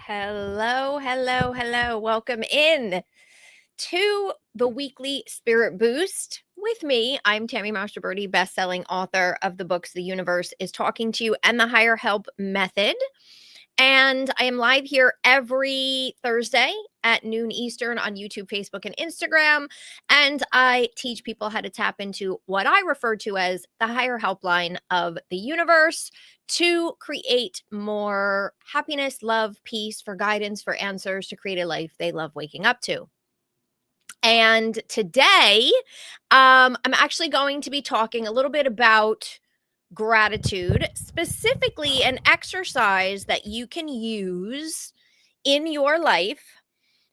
Hello, hello, hello. Welcome in to the weekly Spirit Boost with me. I'm Tammy Mastroberti, best-selling author of the books The Universe is Talking to You and The Higher Help Method. And I am live here every Thursday at noon Eastern on YouTube, Facebook, and Instagram. And I teach people how to tap into what I refer to as the higher helpline of the universe to create more happiness, love, peace, for guidance, for answers, to create a life they love waking up to. And today, I'm actually going to be talking a little bit about gratitude, specifically an exercise that you can use in your life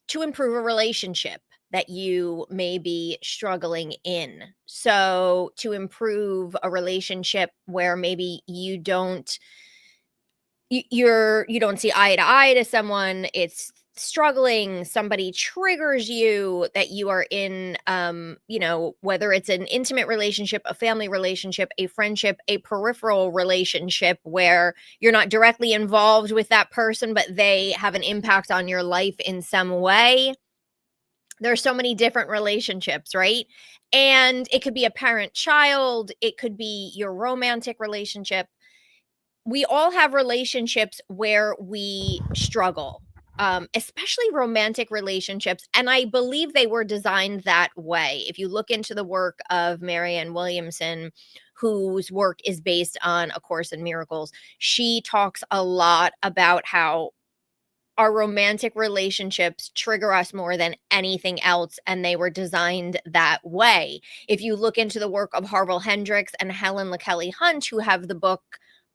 to improve a relationship that you may be struggling in. So, to improve a relationship where maybe you don't see eye to eye to someone, it's struggling, somebody triggers you, that you are in, whether it's an intimate relationship, a family relationship, a friendship, a peripheral relationship where you're not directly involved with that person, but they have an impact on your life in some way. There's so many different relationships, right? And it could be a parent-child, it could be your romantic relationship. We all have relationships where we struggle, especially romantic relationships. And I believe they were designed that way. If you look into the work of Marianne Williamson, whose work is based on A Course in Miracles, she talks a lot about how our romantic relationships trigger us more than anything else, and they were designed that way. If you look into the work of Harville Hendrix and Helen LaKelly Hunt, who have the book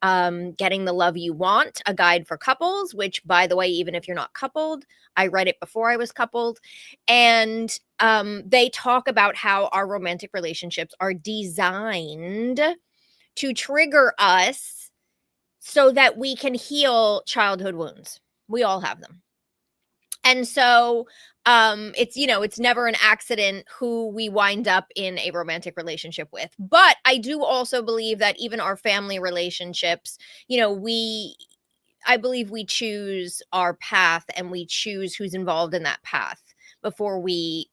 Getting the Love You Want, a guide for couples, which, by the way, even if you're not coupled, I read it before I was coupled. And they talk about how our romantic relationships are designed to trigger us so that we can heal childhood wounds. We all have them. And so it's never an accident who we wind up in a romantic relationship with. But I do also believe that even our family relationships, I believe we choose our path and we choose who's involved in that path before we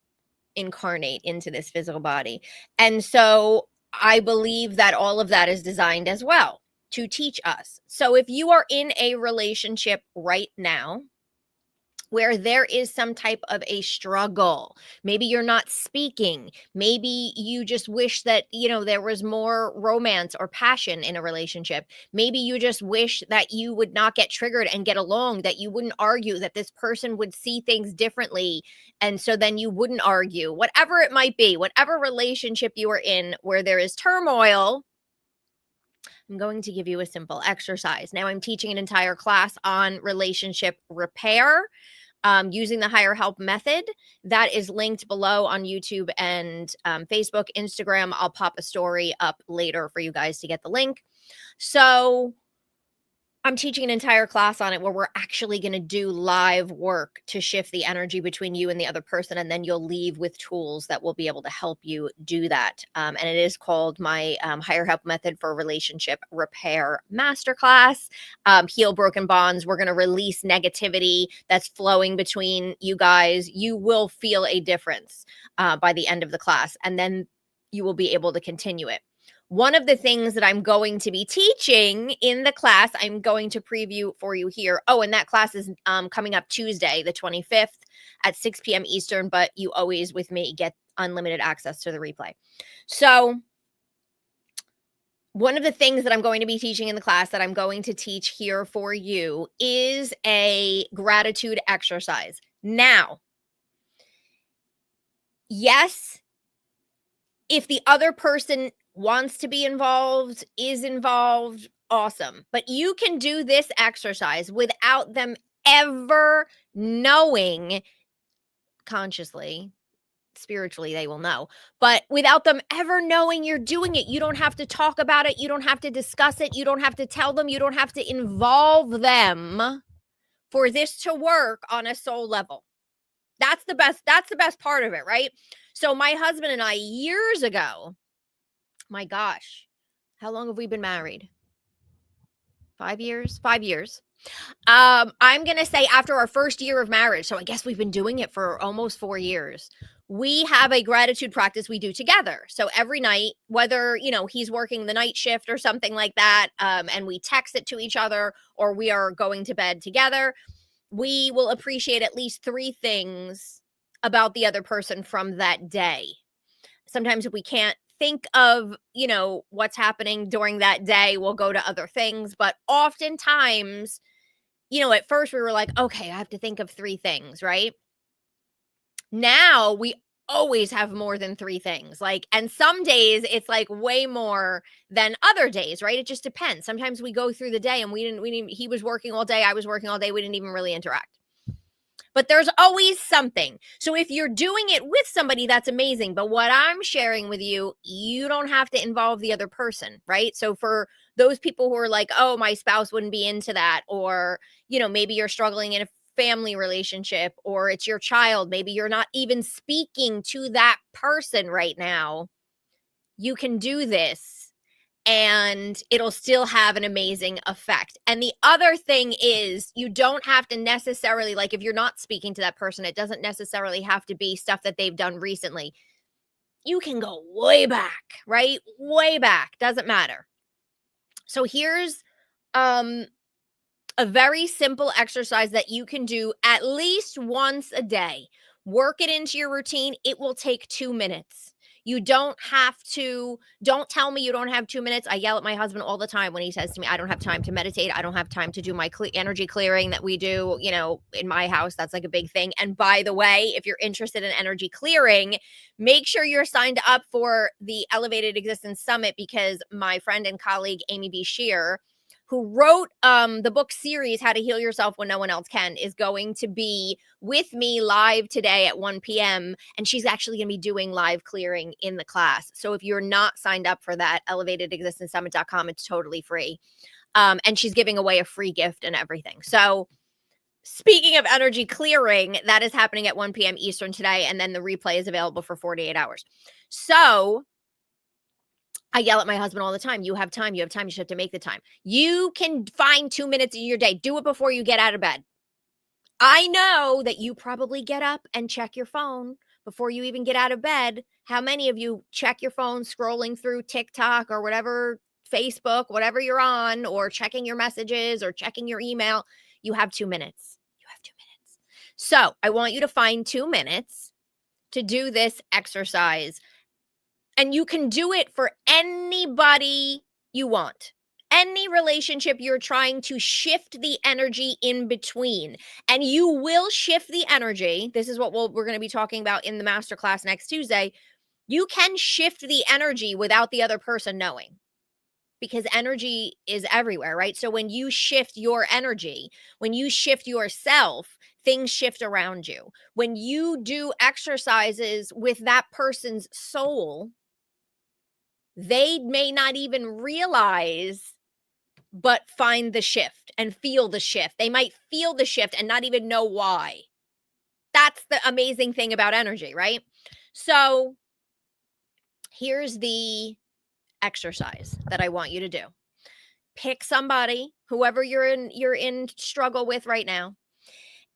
incarnate into this physical body. And so I believe that all of that is designed as well to teach us. So if you are in a relationship right now where there is some type of a struggle, maybe you're not speaking, maybe you just wish that, there was more romance or passion in a relationship. Maybe you just wish that you would not get triggered and get along, that you wouldn't argue, that this person would see things differently. And so then you wouldn't argue, whatever it might be, whatever relationship you are in where there is turmoil. I'm going to give you a simple exercise. Now, I'm teaching an entire class on relationship repair using the higher help method. That is linked below on YouTube and Facebook, Instagram. I'll pop a story up later for you guys to get the link. So I'm teaching an entire class on it where we're actually going to do live work to shift the energy between you and the other person. And then you'll leave with tools that will be able to help you do that. And it is called my Higher Help Method for Relationship Repair Masterclass. Heal Broken Bonds. We're going to release negativity that's flowing between you guys. You will feel a difference by the end of the class. And then you will be able to continue it. One of the things that I'm going to be teaching in the class, I'm going to preview for you here. Oh, and that class is coming up Tuesday, the 25th at 6 p.m. Eastern, but you always, with me, get unlimited access to the replay. So one of the things that I'm going to be teaching in the class that I'm going to teach here for you is a gratitude exercise. Now, yes, if the other person wants to be involved, is involved, awesome. But you can do this exercise without them ever knowing consciously. Spiritually, they will know, but without them ever knowing you're doing it. You don't have to talk about it. You don't have to discuss it. You don't have to tell them. You don't have to involve them for this to work on a soul level. That's the best part of it, right? So my husband and I, years ago, my gosh, how long have we been married? 5 years? 5 years. I'm going to say after our first year of marriage, so I guess we've been doing it for almost 4 years. We have a gratitude practice we do together. So every night, whether, he's working the night shift or something like that, and we text it to each other or we are going to bed together, we will appreciate at least three things about the other person from that day. Sometimes if we can't think of, what's happening during that day, we'll go to other things. But oftentimes, at first we were like, okay, I have to think of three things, right? Now we always have more than three things. Like, and some days it's like way more than other days, right? It just depends. Sometimes we go through the day and he was working all day, I was working all day, we didn't even really interact. But there's always something. So if you're doing it with somebody, that's amazing. But what I'm sharing with you, you don't have to involve the other person, right? So for those people who are like, oh, my spouse wouldn't be into that, or, maybe you're struggling in a family relationship, or it's your child, maybe you're not even speaking to that person right now, you can do this and it'll still have an amazing effect. And the other thing is, you don't have to necessarily, like, if you're not speaking to that person, it doesn't necessarily have to be stuff that they've done recently. You can go way back, right? Way back, doesn't matter. So here's a very simple exercise that you can do at least once a day. Work it into your routine. It will take 2 minutes. You don't don't tell me you don't have 2 minutes. I yell at my husband all the time when he says to me, I don't have time to meditate. I don't have time to do my energy clearing that we do, in my house. That's like a big thing. And by the way, if you're interested in energy clearing, make sure you're signed up for the Elevated Existence Summit, because my friend and colleague, Amy B. Shear, who wrote the book series How to Heal Yourself When No One Else Can, is going to be with me live today at 1 p.m. And she's actually going to be doing live clearing in the class. So if you're not signed up for that, elevatedexistencesummit.com, it's totally free. And she's giving away a free gift and everything. So speaking of energy clearing, that is happening at 1 p.m. Eastern today. And then the replay is available for 48 hours. So I yell at my husband all the time. You have time. You have time. You should have to make the time. You can find 2 minutes in your day. Do it before you get out of bed. I know that you probably get up and check your phone before you even get out of bed. How many of you check your phone scrolling through TikTok or whatever, Facebook, whatever you're on, or checking your messages or checking your email? You have 2 minutes. You have 2 minutes. So I want you to find 2 minutes to do this exercise. And you can do it for anybody you want. Any relationship you're trying to shift the energy in between. And you will shift the energy. This is what we're going to be talking about in the masterclass next Tuesday. You can shift the energy without the other person knowing, because energy is everywhere, right? So when you shift your energy, when you shift yourself, things shift around you. When you do exercises with that person's soul, they may not even realize, but find the shift and feel the shift. They might feel the shift and not even know why. That's the amazing thing about energy, right? So here's the exercise that I want you to do. Pick somebody, whoever you're in struggle with right now,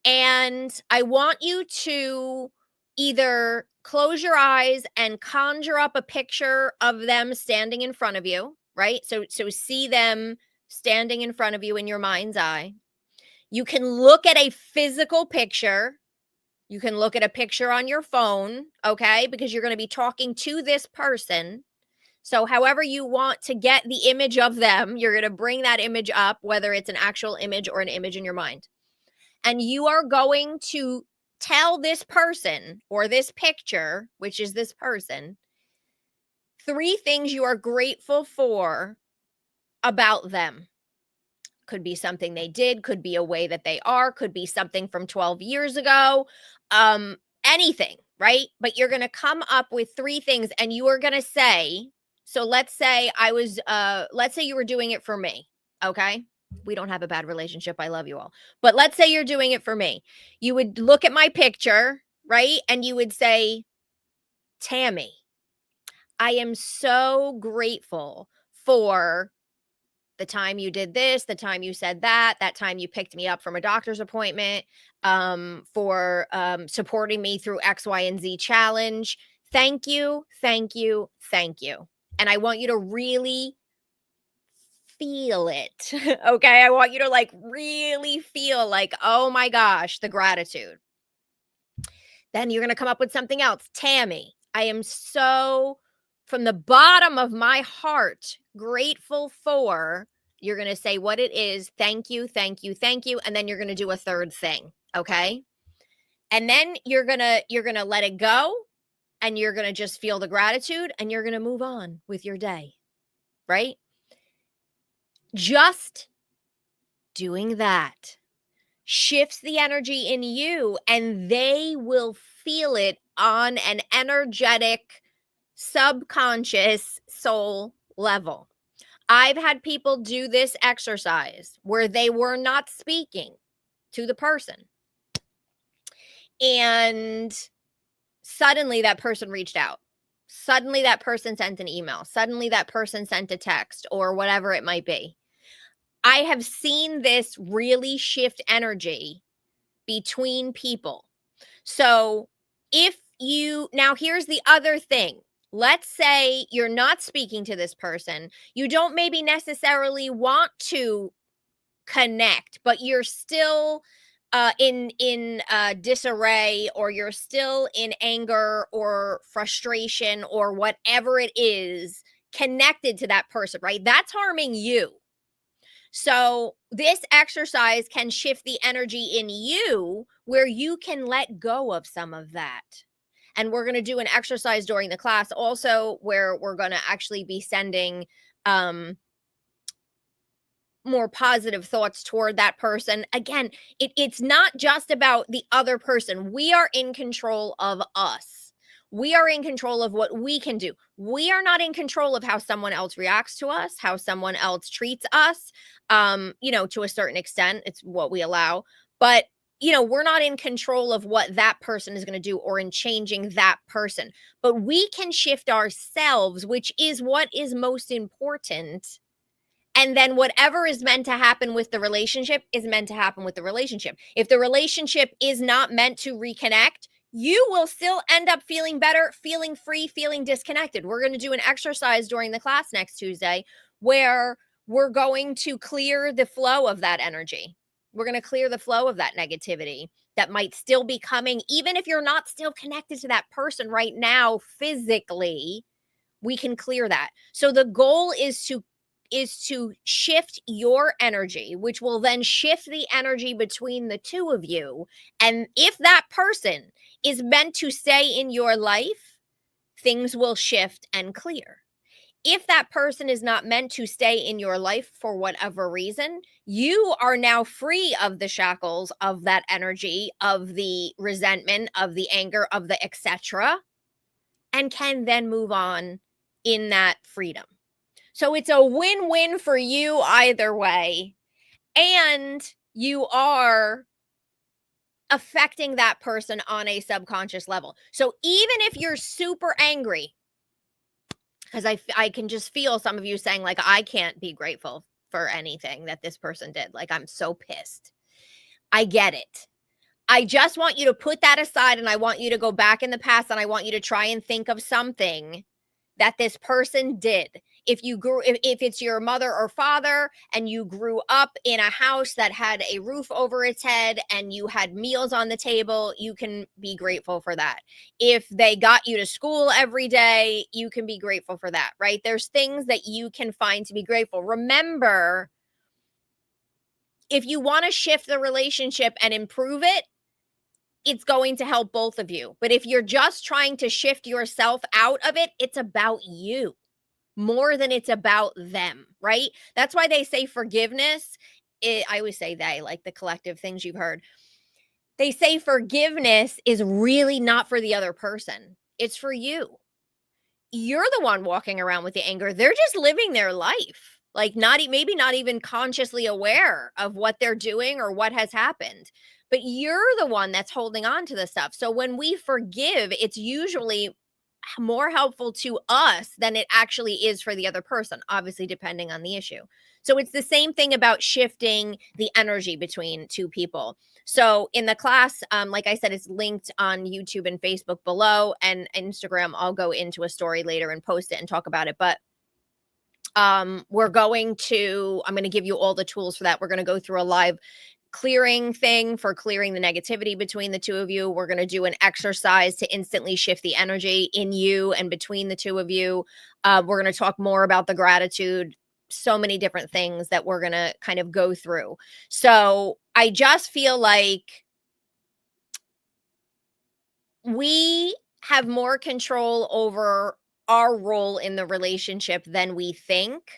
and I want you to either close your eyes and conjure up a picture of them standing in front of you, right? So see them standing in front of you in your mind's eye. You can look at a physical picture. You can look at a picture on your phone, okay? Because you're going to be talking to this person. So however you want to get the image of them, you're going to bring that image up, whether it's an actual image or an image in your mind. And you are going to tell this person or this picture, which is this person, 3 things you are grateful for about them. Could be something they did, could be a way that they are, could be something from 12 years ago, anything, right? But you're going to come up with 3 things and you are going to say, so let's say let's say you were doing it for me, okay? We don't have a bad relationship. I love you all. But let's say you're doing it for me. You would look at my picture, right? And you would say, Tammy, I am so grateful for the time you did this, the time you said that, that time you picked me up from a doctor's appointment, for supporting me through X, Y, and Z challenge. Thank you, thank you, thank you. And I want you to really feel it. Okay. I want you to like really feel like, oh my gosh, the gratitude. Then you're going to come up with something else. Tammy, I am so, from the bottom of my heart, grateful for. You're going to say what it is. Thank you, thank you, thank you. And then you're going to do a third thing. Okay. And then you're going to let it go, and you're going to just feel the gratitude, and you're going to move on with your day. Right? Just doing that shifts the energy in you, and they will feel it on an energetic, subconscious soul level. I've had people do this exercise where they were not speaking to the person, and suddenly that person reached out. Suddenly that person sent an email. Suddenly that person sent a text, or whatever it might be. I have seen this really shift energy between people. So now here's the other thing. Let's say you're not speaking to this person. You don't maybe necessarily want to connect, but you're still in disarray, or you're still in anger or frustration or whatever it is connected to that person, right? That's harming you. So this exercise can shift the energy in you where you can let go of some of that. And we're going to do an exercise during the class also where we're going to actually be sending more positive thoughts toward that person. Again, it's not just about the other person. We are in control of us. We are in control of what we can do. We are not in control of how someone else reacts to us, how someone else treats us. To a certain extent, it's what we allow. But, we're not in control of what that person is going to do, or in changing that person. But we can shift ourselves, which is what is most important. And then whatever is meant to happen with the relationship is meant to happen with the relationship. If the relationship is not meant to reconnect, you will still end up feeling better, feeling free, feeling disconnected. We're going to do an exercise during the class next Tuesday where we're going to clear the flow of that energy. We're going to clear the flow of that negativity that might still be coming, even if you're not still connected to that person right now physically. We can clear that. So the goal is to shift your energy, which will then shift the energy between the two of you. And if that person is meant to stay in your life, things will shift and clear. If that person is not meant to stay in your life for whatever reason, you are now free of the shackles of that energy, of the resentment, of the anger, of the etc., and can then move on in that freedom. So it's a win-win for you either way. And you are affecting that person on a subconscious level. So even if you're super angry, because I can just feel some of you saying, like, I can't be grateful for anything that this person did. Like, I'm so pissed. I get it. I just want you to put that aside, and I want you to go back in the past, and I want you to try and think of something that this person did. If it's your mother or father and you grew up in a house that had a roof over its head and you had meals on the table, you can be grateful for that. If they got you to school every day, you can be grateful for that, right? There's things that you can find to be grateful. Remember, if you want to shift the relationship and improve it, it's going to help both of you. But if you're just trying to shift yourself out of it, it's about you more than it's about them, right? That's why they say forgiveness. I always say they, like the collective things you've heard. They say forgiveness is really not for the other person. It's for you. You're the one walking around with the anger. They're just living their life. Like maybe not even consciously aware of what they're doing or what has happened. But you're the one that's holding on to the stuff. So when we forgive, it's usually more helpful to us than it actually is for the other person, obviously, depending on the issue. So it's the same thing about shifting the energy between two people. So in the class, like I said, it's linked on YouTube and Facebook below, and Instagram. I'll go into a story later and post it and talk about it. But I'm going to give you all the tools for that. We're going to go through a live clearing thing for clearing the negativity between the two of you. We're going to do an exercise to instantly shift the energy in you and between the two of you. We're going to talk more about the gratitude, so many different things that we're going to kind of go through. So I just feel like we have more control over our role in the relationship than we think.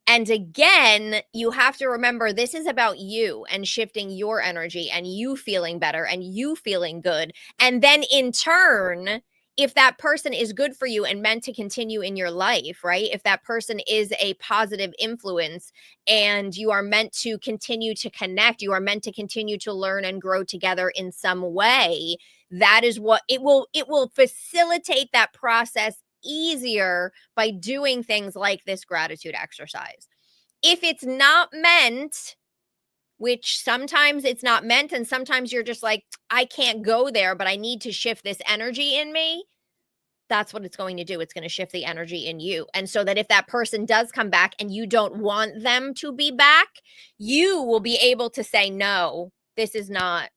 And again, you have to remember this is about you and shifting your energy and you feeling better and you feeling good. And then in turn, if that person is good for you and meant to continue in your life, right? If that person is a positive influence and you are meant to continue to connect, you are meant to continue to learn and grow together in some way, that is what it will facilitate that process easier by doing things like this gratitude exercise. If it's not meant, which sometimes it's not meant, and sometimes you're just like, I can't go there, but I need to shift this energy in me. That's what it's going to do. It's going to shift the energy in you. And so that if that person does come back and you don't want them to be back, you will be able to say, no, this is not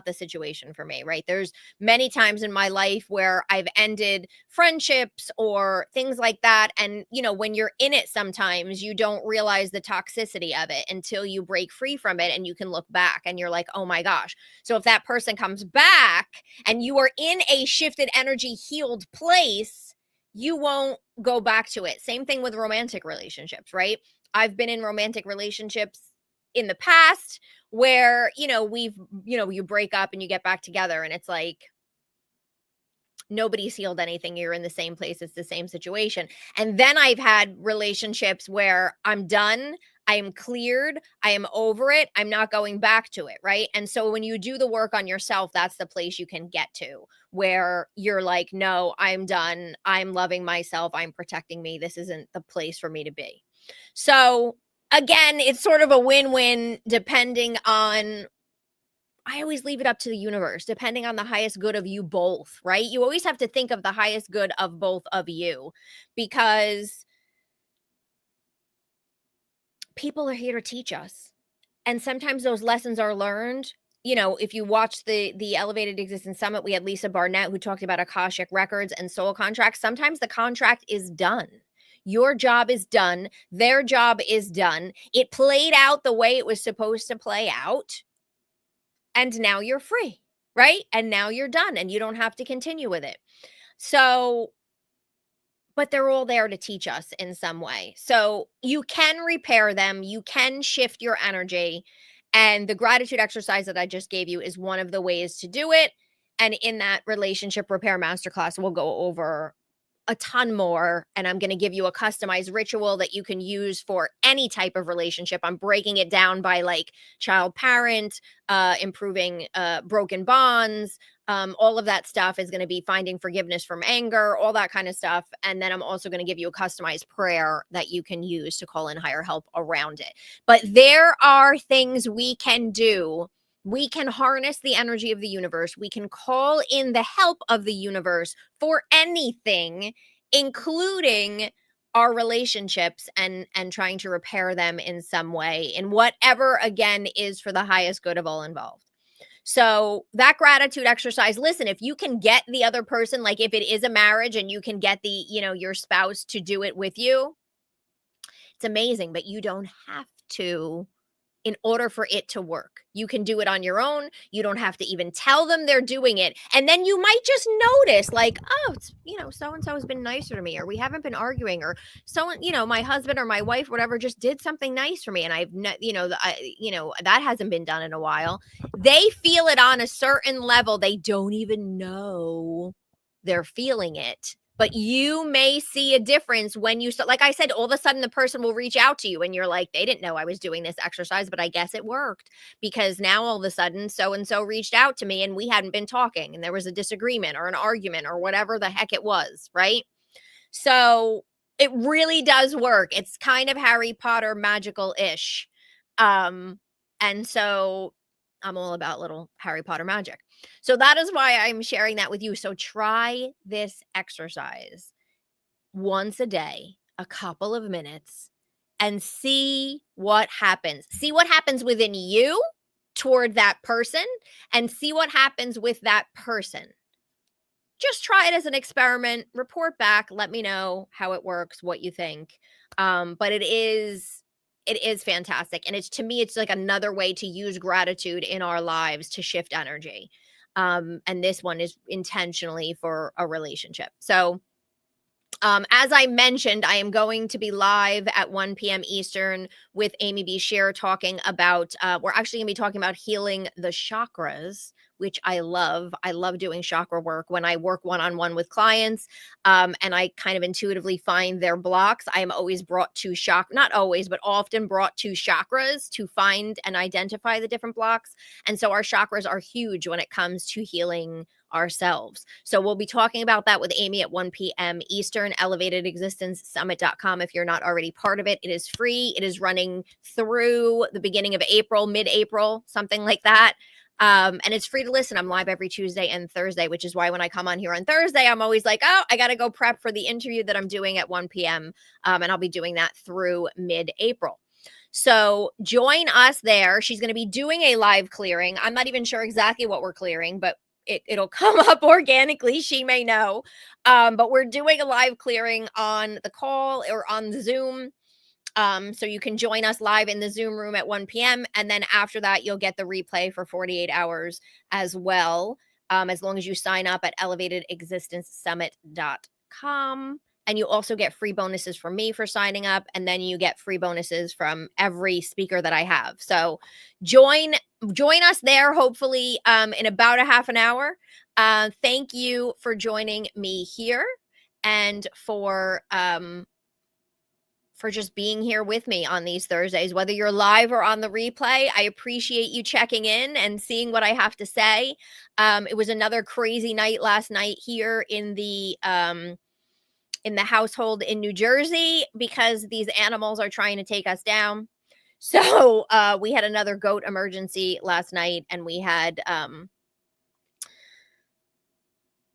the situation for me, right? There's many times in my life where I've ended friendships or things like that. And, when you're in it, sometimes you don't realize the toxicity of it until you break free from it and you can look back and you're like, oh my gosh. So if that person comes back and you are in a shifted energy, healed place, you won't go back to it. Same thing with romantic relationships, right? I've been in romantic relationships in the past where, you break up and you get back together and it's like, nobody's healed anything. You're in the same place. It's the same situation. And then I've had relationships where I'm done. I am cleared. I am over it. I'm not going back to it. Right. And so when you do the work on yourself, that's the place you can get to where you're like, no, I'm done. I'm loving myself. I'm protecting me. This isn't the place for me to be. So again, it's sort of a win-win depending on, I always leave it up to the universe, depending on the highest good of you both, right? You always have to think of the highest good of both of you because people are here to teach us. And sometimes those lessons are learned. If you watch the Elevated Existence Summit, we had Lisa Barnett who talked about Akashic records and soul contracts. Sometimes the contract is done. Your job is done. Their job is done. It played out the way it was supposed to play out. And now you're free, right? And now you're done and you don't have to continue with it. So, but they're all there to teach us in some way. So you can repair them. You can shift your energy. And the gratitude exercise that I just gave you is one of the ways to do it. And in that relationship repair masterclass, we'll go over a ton more, and I'm going to give you a customized ritual that you can use for any type of relationship. I'm breaking it down by like child parent, improving broken bonds. All of that stuff is going to be finding forgiveness from anger, all that kind of stuff. And then I'm also going to give you a customized prayer that you can use to call in higher help around it. But there are things we can do. We can harness the energy of the universe. We can call in the help of the universe for anything, including our relationships and trying to repair them in some way, in whatever, again, is for the highest good of all involved. So that gratitude exercise, listen, if you can get the other person, like if it is a marriage and you can get your spouse to do it with you, it's amazing, but you don't have to in order for it to work. You can do it on your own. You don't have to even tell them they're doing it. And then you might just notice like, oh, it's, so-and-so has been nicer to me, or we haven't been arguing, or my husband or my wife, whatever, just did something nice for me. And that hasn't been done in a while. They feel it on a certain level. They don't even know they're feeling it, but you may see a difference when you like I said, all of a sudden the person will reach out to you and you're like, they didn't know I was doing this exercise, but I guess it worked because now all of a sudden so and so reached out to me and we hadn't been talking and there was a disagreement or an argument or whatever the heck it was, right? So it really does work. It's kind of Harry Potter magical-ish. Um, and so I'm all about little Harry Potter magic. So that is why I'm sharing that with you. So try this exercise once a day, a couple of minutes, and see what happens. See what happens within you toward that person, and see what happens with that person. Just try it as an experiment, report back, let me know how it works, what you think. But it is fantastic. And it's to me, it's like another way to use gratitude in our lives to shift energy. And this one is intentionally for a relationship. So as I mentioned, I am going to be live at 1 p.m. Eastern with Amy B. Shear talking about, we're actually going to be talking about healing the chakras, which I love. I love doing chakra work when I work one-on-one with clients, and I kind of intuitively find their blocks. I am always brought to not always, but often brought to chakras to find and identify the different blocks. And so our chakras are huge when it comes to healing ourselves. So we'll be talking about that with Amy at 1 p.m. Eastern, elevatedexistencesummit.com. If you're not already part of it, it is free. It is running through the beginning of April, mid-April, something like that. And it's free to listen. I'm live every Tuesday and Thursday, which is why when I come on here on Thursday, I'm always like, oh, I got to go prep for the interview that I'm doing at 1 p.m. And I'll be doing that through mid-April. So join us there. She's going to be doing a live clearing. I'm not even sure exactly what we're clearing, but it'll come up organically. She may know. But we're doing a live clearing on the call or on the Zoom. So you can join us live in the Zoom room at 1 p.m. And then after that, you'll get the replay for 48 hours as well. As long as you sign up at elevatedexistencesummit.com. And you also get free bonuses from me for signing up. And then you get free bonuses from every speaker that I have. So join us there, hopefully in about a half an hour. Thank you for joining me here and for just being here with me on these Thursdays, whether you're live or on the replay. I appreciate you checking in and seeing what I have to say. It was another crazy night last night here in the household in New Jersey because these animals are trying to take us down. So we had another goat emergency last night, and we had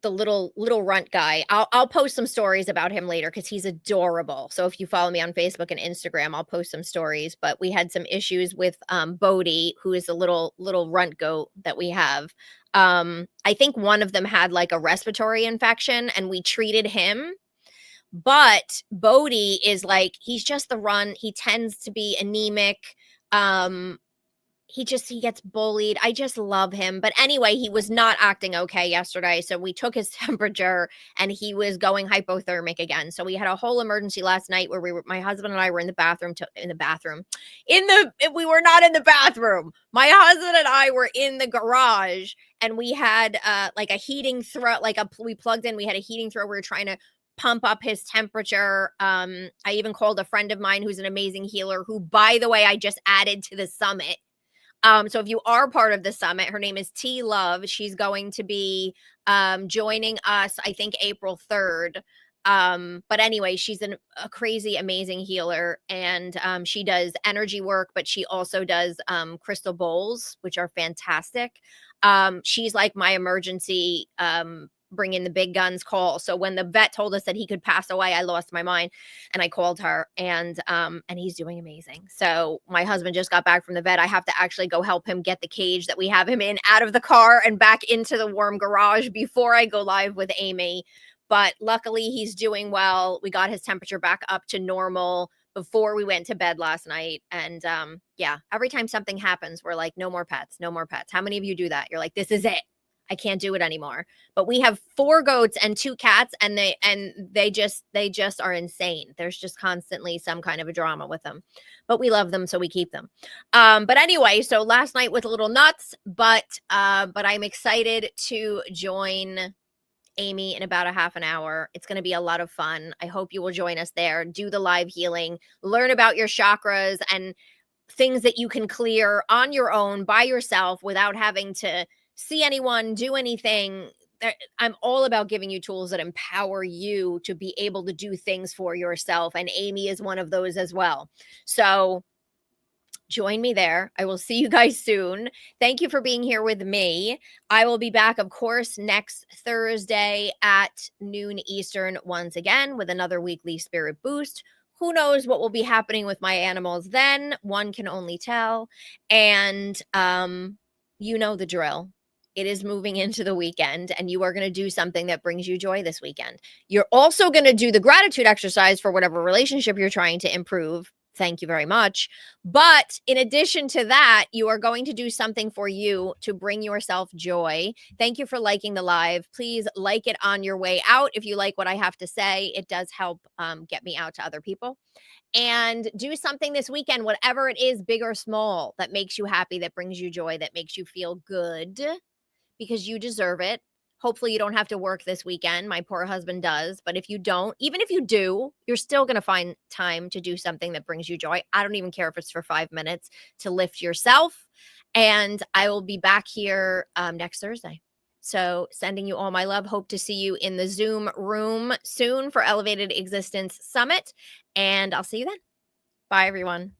the little runt guy. I'll post some stories about him later because he's adorable. So if you follow me on Facebook and Instagram, I'll post some stories. But we had some issues with Bodhi, who is a little runt goat that we have. I think one of them had like a respiratory infection, and we treated him. But Bodhi is like, he's just the runt. He tends to be anemic. He gets bullied. I just love him. But anyway, he was not acting okay yesterday. So we took his temperature and he was going hypothermic again. So we had a whole emergency last night where my husband and I were in the bathroom. We were not in the bathroom. My husband and I were in the garage, and we had like a heating throw, we plugged in, we had a heating throw. We were trying to pump up his temperature. I even called a friend of mine who's an amazing healer, who, by the way, I just added to the summit. So if you are part of the summit, her name is T Love. She's going to be joining us, I think, April 3rd. But anyway, she's a crazy, amazing healer, and she does energy work, but she also does crystal bowls, which are fantastic. She's like my emergency bring in the big guns call. So when the vet told us that he could pass away, I lost my mind and I called her, and he's doing amazing. So my husband just got back from the vet. I have to actually go help him get the cage that we have him in out of the car and back into the warm garage before I go live with Amy. But luckily he's doing well. We got his temperature back up to normal before we went to bed last night. And yeah, every time something happens, we're like, no more pets, no more pets. How many of you do that? You're like, this is it. I can't do it anymore. But we have 4 goats and 2 cats, and they just are insane. There's just constantly some kind of a drama with them, but we love them, so we keep them. But anyway, so last night was a little nuts, but I'm excited to join Amy in about a half an hour. It's going to be a lot of fun. I hope you will join us there, do the live healing, learn about your chakras and things that you can clear on your own by yourself without having to see anyone do anything. I'm all about giving you tools that empower you to be able to do things for yourself. And Amy is one of those as well. So join me there. I will see you guys soon. Thank you for being here with me. I will be back, of course, next Thursday at noon Eastern once again with another weekly spirit boost. Who knows what will be happening with my animals then? One can only tell. And you know the drill. It is moving into the weekend, and you are going to do something that brings you joy this weekend. You're also going to do the gratitude exercise for whatever relationship you're trying to improve. Thank you very much. But in addition to that, you are going to do something for you to bring yourself joy. Thank you for liking the live. Please like it on your way out if you like what I have to say. It does help get me out to other people. And do something this weekend, whatever it is, big or small, that makes you happy, that brings you joy, that makes you feel good, because you deserve it. Hopefully you don't have to work this weekend. My poor husband does. But if you don't, even if you do, you're still going to find time to do something that brings you joy. I don't even care if it's for 5 minutes to lift yourself. And I will be back here next Thursday. So sending you all my love. Hope to see you in the Zoom room soon for Elevated Existence Summit. And I'll see you then. Bye, everyone.